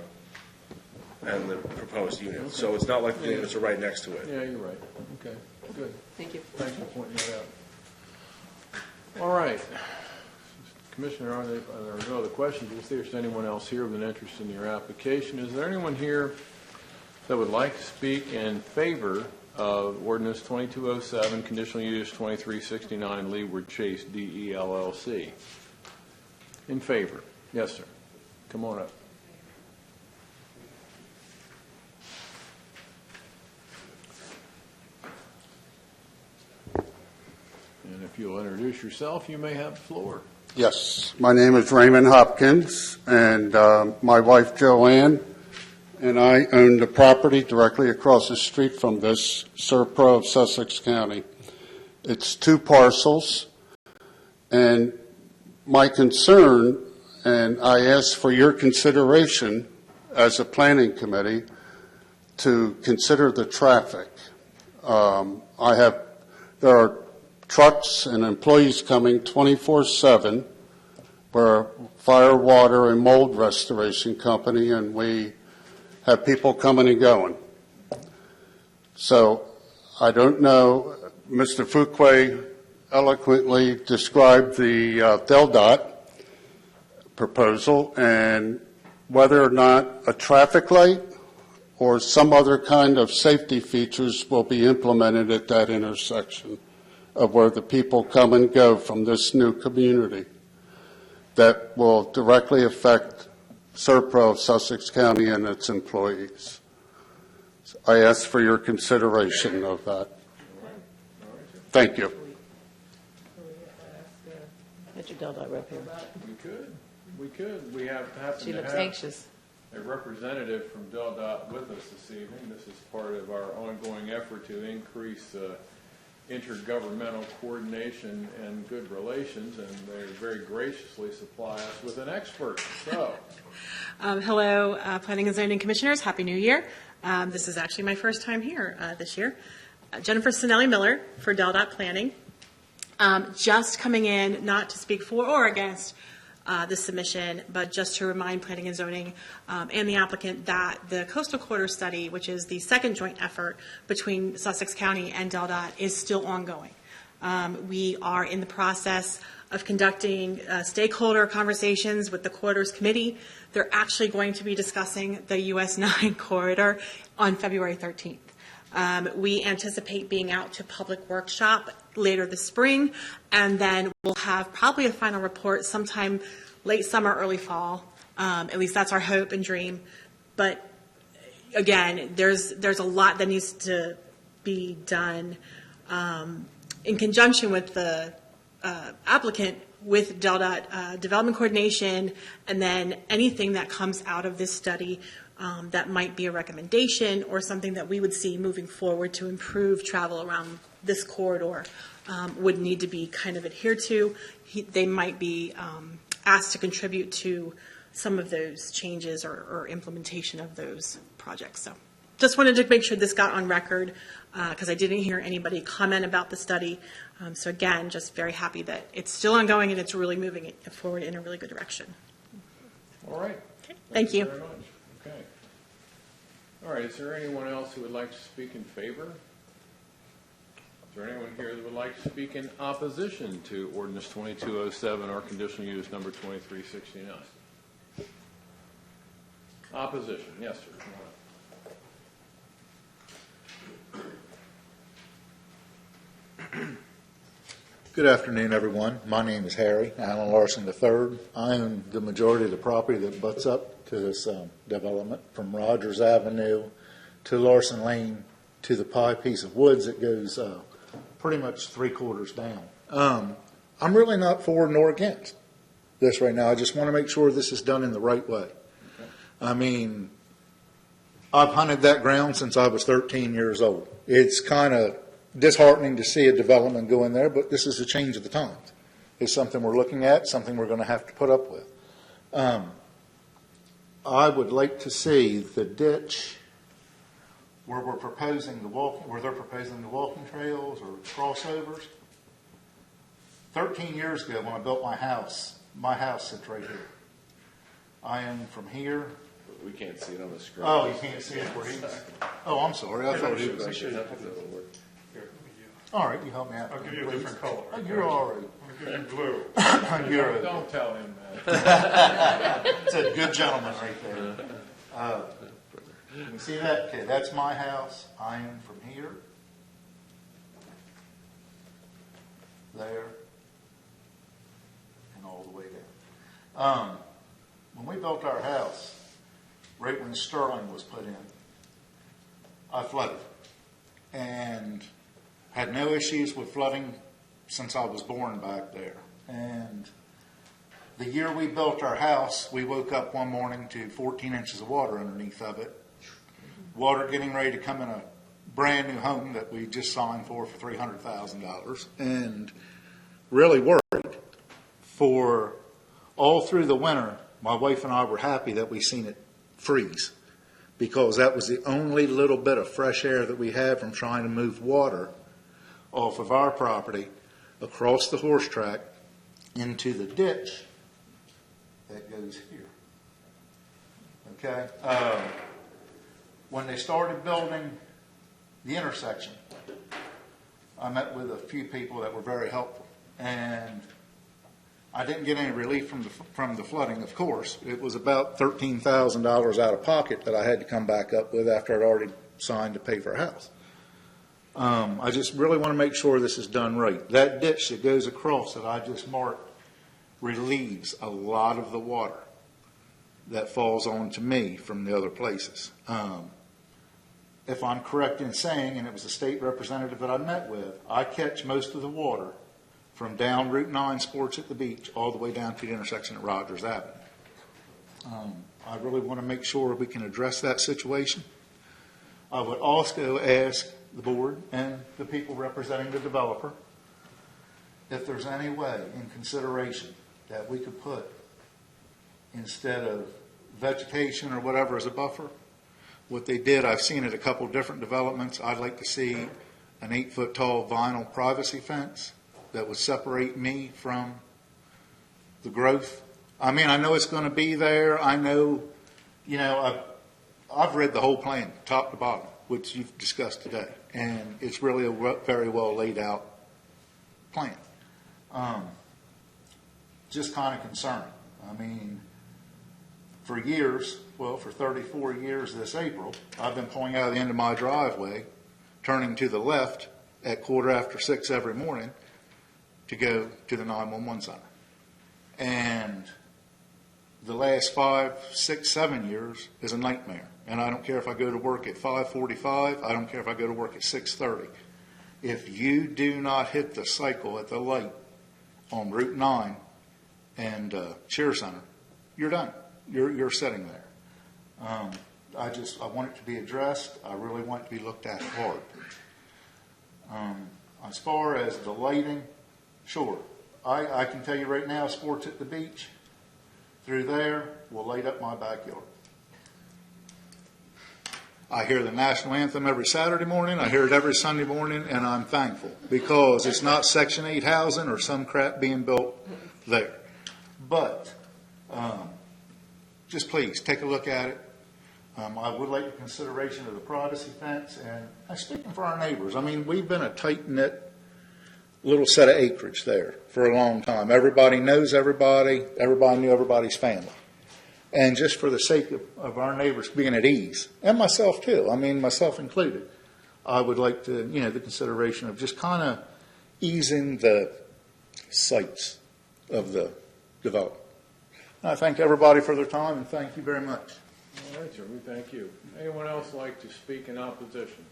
the proposed unit. So it's not like the units are right next to it. Yeah, you're right. Okay, good. Thank you. Thanks for pointing that out. All right. Commissioner, are there no other questions? Is there anyone else here with an interest in your application? Is there anyone here that would like to speak in favor of Ordinance 2207, Conditional Use 2369, Leeward Chase DE LLC? In favor? Yes, sir. Come on up. And if you'll introduce yourself, you may have the floor. Yes, my name is Raymond Hopkins, and my wife Joanne and I own the property directly across the street from this, Serpro of Sussex County. It's 2 parcels, and my concern, and I ask for your consideration as a planning committee to consider the traffic. There are trucks and employees coming 24/7. We're a fire, water, and mold restoration company, and we have people coming and going. So I don't know, Mr. Fuqua eloquently described the DelDOT proposal and whether or not a traffic light or some other kind of safety features will be implemented at that intersection of where the people come and go from this new community that will directly affect Serpro of Sussex County and its employees. So I ask for your consideration of that. Thank you. Get your Del rep here. We could. We happen She to looks have anxious. a representative from DelDOT with us this evening. This is part of our ongoing effort to increase intergovernmental coordination and good relations, and they very graciously supply us with an expert. So, Hello, Planning and Zoning Commissioners. Happy New Year. This is actually my first time here this year. Jennifer Sinelli Miller for DelDOT Planning. Just coming in, not to speak for or against the submission, but just to remind Planning and Zoning and the applicant that the Coastal Corridor Study, which is the second joint effort between Sussex County and DelDOT, is still ongoing. We are in the process of conducting stakeholder conversations with the Corridors Committee. They're actually going to be discussing the US 9 corridor on February 13th. We anticipate being out to public workshop later this spring, and then we'll have probably a final report sometime late summer, early fall. At least that's our hope and dream. But again, there's a lot that needs to be done in conjunction with the applicant, with DelDOT development coordination, and then anything that comes out of this study that might be a recommendation or something that we would see moving forward to improve travel around this corridor would need to be kind of adhered to. They might be asked to contribute to some of those changes or implementation of those projects. So just wanted to make sure this got on record because I didn't hear anybody comment about the study. So again, just very happy that it's still ongoing and it's really moving it forward in a really good direction. All right. Okay. Thank you. Very much. Okay. All right, is there anyone else who would like to speak in favor? Is there anyone here that would like to speak in opposition to ordinance 2207 or conditional use number 2369? Opposition, yes, sir. Come on. Good afternoon, everyone. My name is Harry Allen Larson III. I own the majority of the property that butts up to this development, from Rogers Avenue to Larson Lane to the pie piece of woods that goes pretty much 3/4 down. I'm really not for nor against this right now. I just want to make sure this is done in the right way. I mean, I've hunted that ground since I was 13 years old. It's kind of disheartening to see a development go in there, but this is a change of the times. It's something we're looking at, something we're going to have to put up with. I would like to see the ditch where we're proposing the where they're proposing the walking trails or crossovers. 13 years ago, when I built my house sits right here. I am from here. We can't see it on the screen. Oh, you can't see it where he's. Oh, I'm sorry. I thought he was. All right, you help me out. I'll give you a different color. Oh, you're all right. I'll give you blue. You're a, Don't tell him that. it's a good gentleman right there. You see that? Okay, that's my house. I am from here, there, and all the way down. When we built our house, right when Sterling was put in, I flooded and had no issues with flooding since I was born back there. And the year we built our house, we woke up one morning to 14 inches of water underneath of it. Water getting ready to come in a brand new home that we just signed for $300,000. And really worried. For all through the winter, my wife and I were happy that we seen it freeze, because that was the only little bit of fresh air that we had from trying to move water off of our property across the horse track into the ditch that goes here. Okay? When they started building the intersection, I met with a few people that were very helpful, and I didn't get any relief from the flooding, of course. It was about $13,000 out of pocket that I had to come back up with after I'd already signed to pay for a house. I just really want to make sure this is done right. That ditch that goes across that I just marked relieves a lot of the water that falls on to me from the other places. If I'm correct in saying, and it was a state representative that I met with, I catch most of the water from down Route 9 Sports at the Beach all the way down to the intersection at Rogers Avenue. I really want to make sure we can address that situation. I would also ask the board and the people representing the developer if there's any way in consideration that we could put, instead of vegetation or whatever as a buffer, what they did, I've seen at a couple different developments, I'd like to see an 8-foot tall vinyl privacy fence that would separate me from the growth. I mean, I know it's going to be there. I know, I've read the whole plan, top to bottom, which you've discussed today, and it's really a very well laid out plan. Just kind of concerning. I mean, for years, for 34 years this April, I've been pulling out of the end of my driveway, turning to the left at 6:15 every morning to go to the 911 center. And the last 5, 6, 7 years is a nightmare. and I don't care if I go to work at 5:45, I don't care if I go to work at 6:30. If you do not hit the cycle at the light on Route 9 and Share Center, you're done. You're sitting there. I want it to be addressed. I really want it to be looked at hard. As far as the lighting, sure. I can tell you right now, sports at the beach, through there, will light up my backyard. I hear the national anthem every Saturday morning. I hear it every Sunday morning, and I'm thankful because it's not Section 8 housing or some crap being built there. But just please take a look at it. I would like the consideration of the privacy fence, and I'm speaking for our neighbors. I mean, we've been a tight-knit little set of acreage there for a long time. Everybody knows everybody. Everybody knew everybody's family. And just for the sake of our neighbors being at ease, and myself too, I mean, myself included, I would like to, the consideration of just kind of easing the sights of the development. I thank everybody for their time, and thank you very much. All right, sir, we thank you. Anyone else like to speak in opposition?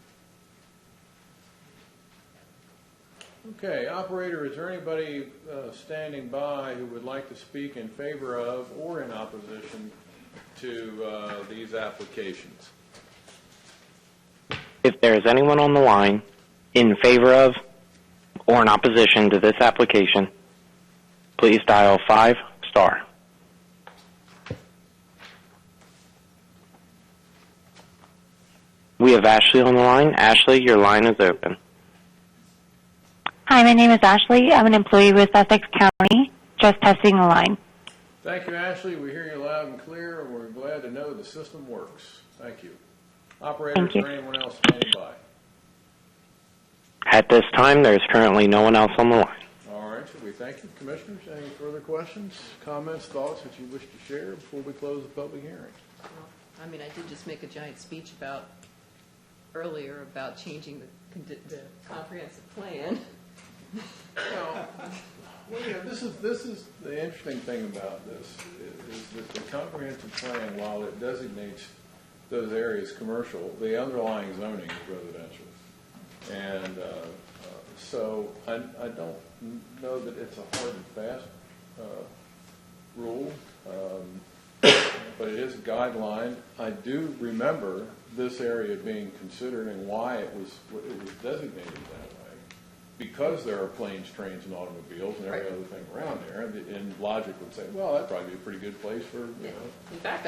Okay, operator, is there anybody standing by who would like to speak in favor of or in opposition to these applications? If there is anyone on the line in favor of or in opposition to this application, please dial 5*. We have Ashley on the line. Ashley, your line is open. Hi, my name is Ashley. I'm an employee with Essex County, just testing the line. Thank you, Ashley. We hear you loud and clear, and we're glad to know the system works. Thank you. Operator, Thank you. is there anyone else standing by? At this time, there is currently no one else on the line. All right, so we thank you. Commissioners, any further questions, comments, thoughts that you wish to share before we close the public hearing? I mean, I did just make a giant speech earlier about changing the comprehensive plan. Well, this is the interesting thing about this is that the comprehensive plan, while it designates those areas commercial, the underlying zoning is residential, and so I don't know that it's a hard and fast rule, but it is a guideline. I do remember this area being considered and why it was designated that way, because there are planes, trains, and automobiles and every other thing around there, and logic would say, well, that'd probably be a pretty good place for, In fact,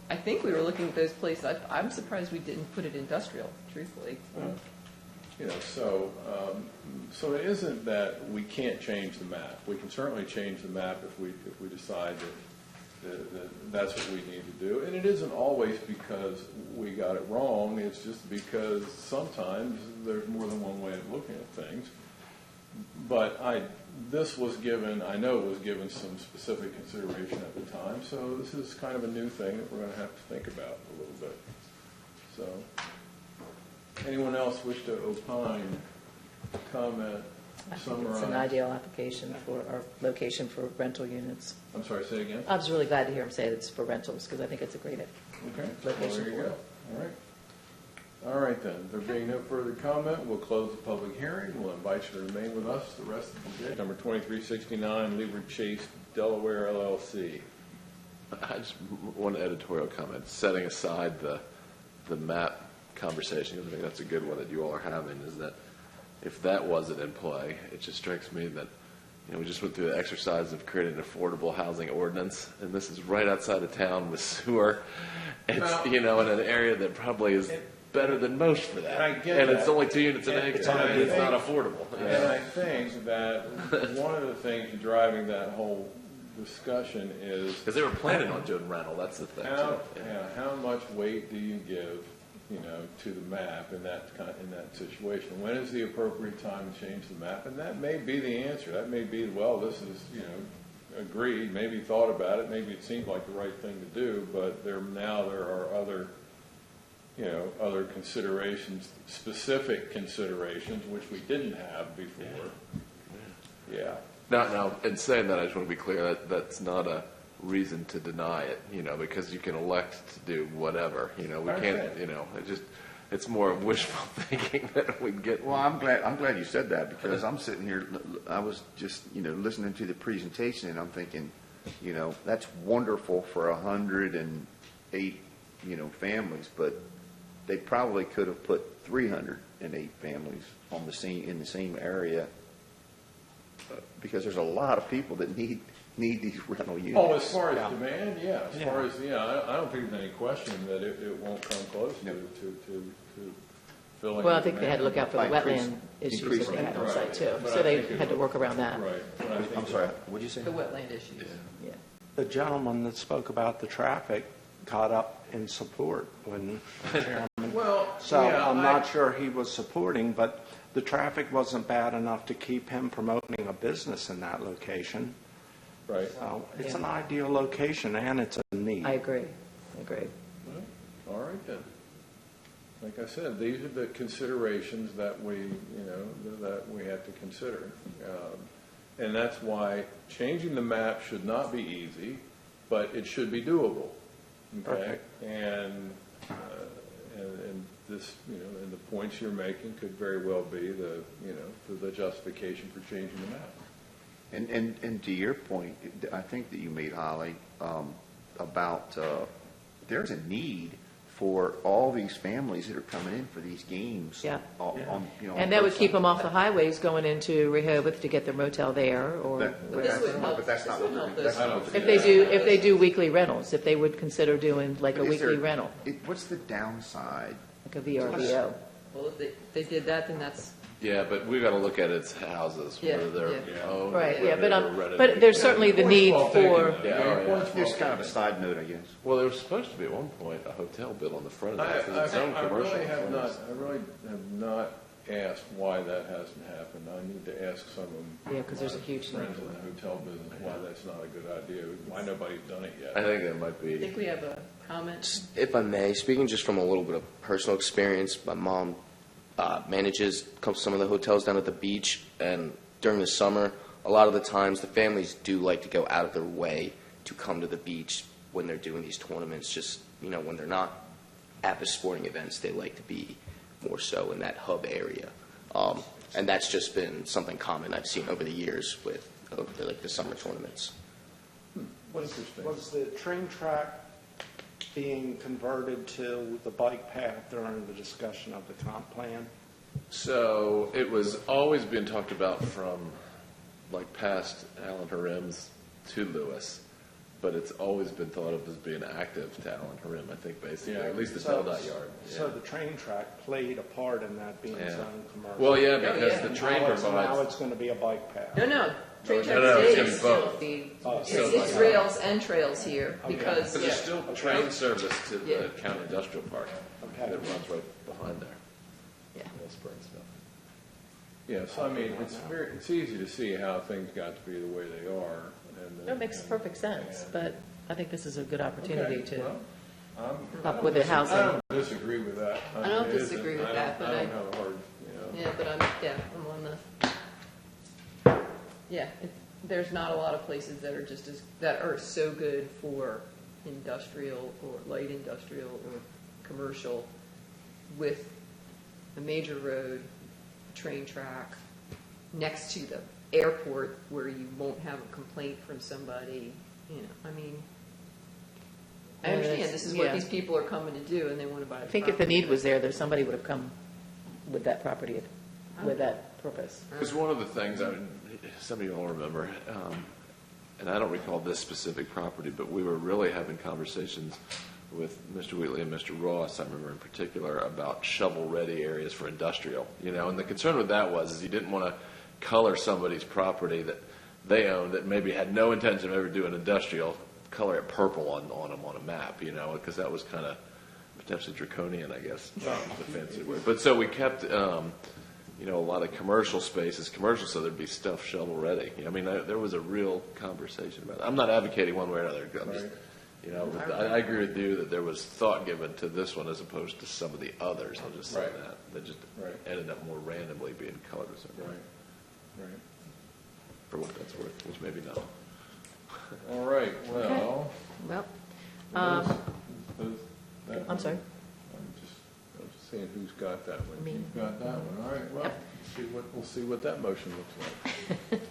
I think we were looking at those places. I'm surprised we didn't put it industrial, truthfully. So it isn't that we can't change the map. We can certainly change the map if we decide that that's what we need to do. And it isn't always because we got it wrong. It's just because sometimes there's more than one way of looking at things. But this was given, I know it was given some specific consideration at the time. So this is kind of a new thing that we're going to have to think about a little bit. So anyone else wish to opine, comment, I think summarize? it's an ideal application for our location for rental units. I'm sorry, say again? I was really glad to hear him say it's for rentals, because I think it's a great Okay, location well, there you for go. it. All right. All right, then. There being no further comment, we'll close the public hearing. We'll invite you to remain with us the rest of the day. Number 2369, Leeward Chase, Delaware, LLC. I just one editorial comment, setting aside the map conversation, because I think that's a good one that you all are having, is that if that wasn't in play, it just strikes me that we just went through the exercise of creating an affordable housing ordinance, and this is right outside of town with sewer. It's in an area that probably is better than most for that. And it's only 2 units an acre. It's not affordable. And I think that one of the things driving that whole discussion is because they were planning on doing rental. That's the thing. How much weight do you give, to the map in that situation? When is the appropriate time to change the map? And that may be the answer. That may be, well, this is agreed. Maybe thought about it. Maybe it seemed like the right thing to do. But there are other other considerations, specific considerations, which we didn't have before. Yeah. Now, in saying that, I just want to be clear that that's not a reason to deny it, because you can elect to do whatever, we can't, it's more wishful thinking that we get. Well, I'm glad you said that, because I'm sitting here, I was just, listening to the presentation, and I'm thinking, that's wonderful for 108, families, but they probably could have put 308 families in the same area, because there's a lot of people that need these rental units. Oh, as far as demand, yeah. As far as, I don't think there's any question that it won't come close to filling. Well, I think they had demand. to look out for the wetland issues that they had on site too, so they had to work around that. Right. I'm sorry, what did you say? The wetland issues. Yeah. The gentleman that spoke about the traffic got up in support when Chairman. Well, So yeah, I'm not sure he was supporting, but the traffic wasn't bad enough to keep him promoting a business in that location. Right. So it's an ideal location, and it's a need. I agree. Well, all right then. Like I said, these are the considerations that we have to consider. And that's why changing the map should not be easy, but it should be doable. Okay? And this, and the points you're making could very well be the justification for changing the map. And to your point, I think that you made, Holly, about there's a need for all these families that are coming in for these games. Yeah. And that would keep them off the highways going into Rehoboth to get their motel there, or But that's not what we're. if they do weekly rentals, if they would consider doing like a Is weekly there- rental, What's the downside? like a VRBO. Well, if they did that, then that's, Yeah, but we got to look at its houses, Yeah, whether they're yeah. owned, Right, or yeah, whether they're rented. but there's certainly the need for, Just kind of a side note, I guess. Well, there was supposed to be at one point a hotel built on the front of I that, because it's own commercial. really have not asked why that hasn't happened. I need to ask some of yeah, because there's a huge need. friends in the hotel business why that's not a good idea, why nobody's done it yet. I think that might I be. think we have a comment. If I may, speaking just from a little bit of personal experience, my mom manages some of the hotels down at the beach, and during the summer, a lot of the times the families do like to go out of their way to come to the beach when they're doing these tournaments. Just, when they're not at the sporting events, they like to be more so in that hub area. And that's just been something common I've seen over the years with the summer tournaments. Interesting. Was the train track being converted to the bike path during the discussion of the comp plan? So it was always being talked about from like past Alan Harim's to Lewis, but it's always been thought of as being active to Alan Harim, I think, basically, at least the Teldot yard. So the train track played a part in that being zone commercial. Well, yeah, because the train Now provides. it's going to be a bike path. No, train track it's stays. gonna be both. It's rails and trails here, because, But there's still train service to Yeah. the county industrial park Okay. that runs right behind there. Yeah. That's spring stuff. Yes, I mean, it's easy to see how things got to be the way they are. And That makes perfect sense, but I think this is a good opportunity Okay, to well, help with the housing. I don't disagree with that. I don't mean, it isn't- disagree with that, but I I- don't have a hard, yeah, but I'm on the, there's not a lot of places that are that are so good for industrial or light industrial or commercial with a major road, train track, next to the airport where you won't have a complaint from somebody, I mean, I Yeah, understand that's- this is what yeah. these people are coming to do and they want to buy the I think if the property. need was there, somebody would have come with that property, with that purpose. It was one of the things, some of you all remember, and I don't recall this specific property, but we were really having conversations with Mr. Wheatley and Mr. Ross, I remember in particular, about shovel-ready areas for industrial. And the concern with that was you didn't want to color somebody's property that they owned that maybe had no intention of ever doing industrial, color it purple on them on a map, because that was kind of potentially draconian, I guess, the fancy word. But so we kept, a lot of commercial spaces, so there'd be stuff shovel-ready. I mean, there was a real conversation about it. I'm not advocating one way or another. I'm just, I agree with you that there was thought given to this one as opposed to some of the others. I'll just say that. That just ended up more randomly being colored. Right. For what that's worth, which maybe not. All right, well, Well, I'm sorry. I'm just seeing who's got that one. Me. You've got that one, all right, well, we'll see what that motion looks like.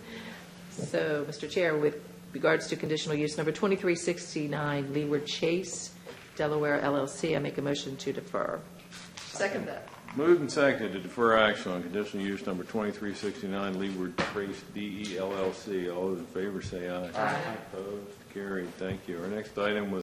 So, Mr. Chair, with regards to conditional use number 2369 Leeward Chase, Delaware LLC, I make a motion to defer. Second that. Moved and seconded to defer action on conditional use number 2369 Leeward Trace DE LLC. All those in favor say aye. Aye. Opposed, carried. Thank you. Our next item was